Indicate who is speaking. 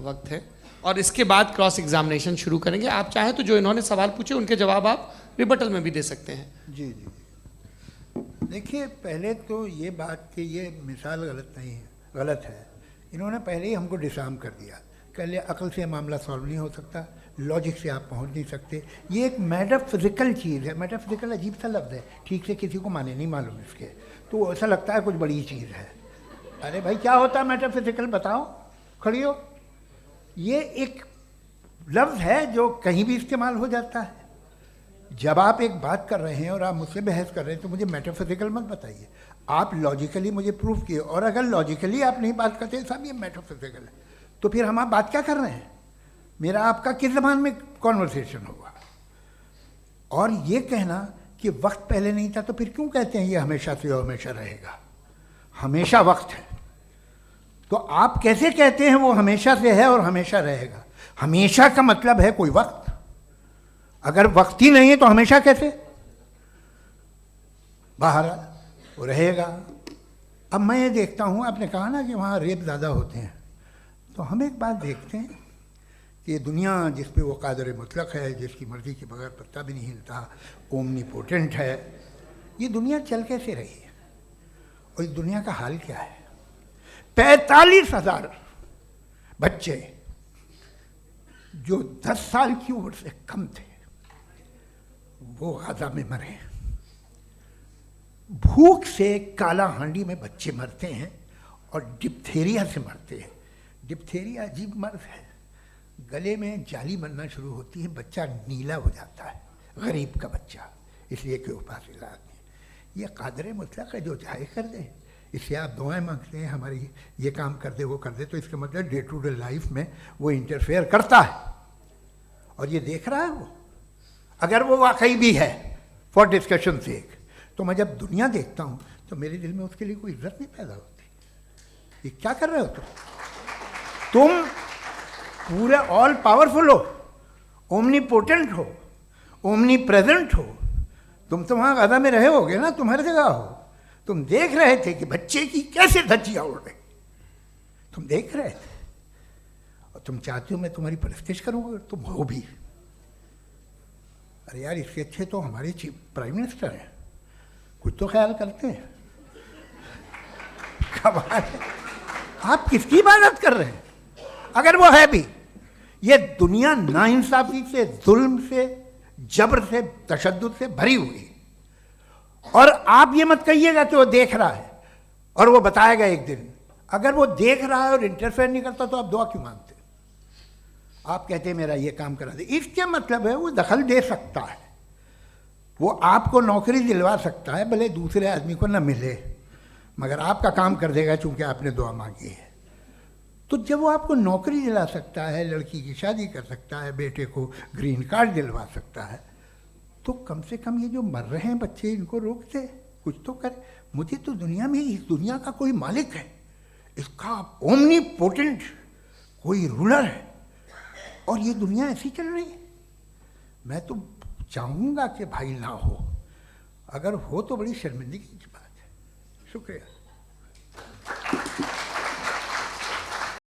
Speaker 1: वक्त है और इसके बाद क्रॉस एग्जामिनेशन शुरू करेंगे। आप चाहें तो जो इन्होंने सवाल पूछे उनके जवाब आप रिबटल में भी दे सकते हैं।
Speaker 2: जी जी, देखिए पहले तो ये बात कि ये मिसाल गलत नहीं है, गलत है। इन्होंने पहले ही हमको डिसार्म कर दिया, कह लिया अकल से मामला सॉल्व नहीं हो सकता, लॉजिक से आप पहुंच नहीं सकते। ये एक मेटाफिजिकल चीज़ है। मेटाफिजिकल अजीब सा लफ्ज़ है, ठीक से किसी को माने नहीं मालूम इसके, तो ऐसा लगता है कुछ बड़ी चीज़ है। अरे भाई क्या होता है मेटाफिजिकल, बताओ, खड़ी हो। ये एक लफ्ज़ है जो कहीं भी इस्तेमाल हो जाता है। जब आप एक बात कर रहे हैं और आप मुझसे बहस कर रहे हैं तो मुझे मेटाफिजिकल मत बताइए, आप लॉजिकली मुझे प्रूफ किए। और अगर लॉजिकली आप नहीं बात करते साहब ये मेटाफिजिकल है, तो फिर हम आप बात क्या कर रहे हैं? मेरा आपका किस ज़बान में कॉन्वर्सेशन होगा? और ये कहना कि वक्त पहले नहीं था, तो फिर क्यों कहते हैं ये हमेशा से और हमेशा रहेगा? हमेशा वक्त है, तो आप कैसे कहते हैं वो हमेशा से है और हमेशा रहेगा? हमेशा का मतलब है कोई वक्त, अगर वक्त ही नहीं है तो हमेशा कैसे? बाहर वो रहेगा। अब मैं ये देखता हूँ, आपने कहा ना कि वहाँ रेप ज़्यादा होते हैं, तो हम एक बात देखते हैं कि दुनिया जिस पे वो कादर मुतलक है, जिसकी मर्ज़ी के बगैर पत्ता भी नहीं हिलता, ओमनीपोटेंट है, ये दुनिया चल कैसे रही है? और इस दुनिया का हाल क्या है? 45,000 बच्चे जो 10 साल की उम्र से कम थे वो गाजा में मरे। भूख से काला हांडी में बच्चे मरते हैं और डिप्थेरिया से मरते हैं। डिप्थेरिया अजीब मर्ज है, गले में जाली बनना शुरू होती है, बच्चा नीला हो जाता है, गरीब का बच्चा, इसलिए कि उपास इलाज नहीं। ये कादर मुतलक है, जो चाहे कर दे। इससे आप दुआएं मांगते हैं हमारी ये काम कर दे वो कर दे, तो इसका मतलब डे टू डे लाइफ में वो इंटरफेयर करता है और ये देख रहा है वो। अगर वो वाकई भी है फॉर डिस्कशन सेक, तो मैं जब दुनिया देखता हूँ तो मेरे दिल में उसके लिए कोई इज्जत नहीं पैदा होती। ये क्या कर रहे हो तुम पूरे ऑल पावरफुल हो, ओमनीपोटेंट हो, ओमनी प्रेजेंट हो। तुम तो वहाँ गाजा में रहे होगे ना, तुम हर जगह हो। तुम देख रहे थे कि बच्चे की कैसे धज्जियाँ उड़ रही, तुम देख रहे थे और तुम चाहते हो मैं तुम्हारी परस्तिश करूँगा, तुम हो भी। अरे यार, इसके अच्छे तो हमारे चीफ प्राइम मिनिस्टर हैं, कुछ तो ख्याल करते हैं। कमाल है, आप किसकी इबादत कर रहे हैं? अगर वो है भी, ये दुनिया नाइंसाफी से, जुल्म से, जबर से, तशद्दुद से भरी हुई है। और आप ये मत कहिएगा कि वो देख रहा है और वो बताएगा एक दिन। अगर वो देख रहा है और इंटरफेयर नहीं करता तो आप दुआ क्यों मांगते? आप कहते हैं मेरा ये काम करा दे, इसके मतलब है वो दखल दे सकता है, वो आपको नौकरी दिलवा सकता है, भले दूसरे आदमी को ना मिले, मगर आपका काम कर देगा चूंकि आपने दुआ मांगी है। तो जब वो आपको नौकरी दिला सकता है, लड़की की शादी कर सकता है, बेटे को ग्रीन कार्ड दिलवा सकता है, तो कम से कम ये जो मर रहे हैं बच्चे, इनको रोक दे, कुछ तो करे। मुझे तो दुनिया में, इस दुनिया का कोई मालिक है, इसका ओमनीपोटेंट कोई रूलर है, और ये दुनिया ऐसी चल रही है। मैं तो चाहूँगा कि भाई ना हो, अगर हो तो बड़ी शर्मिंदगी की बात है। शुक्रिया।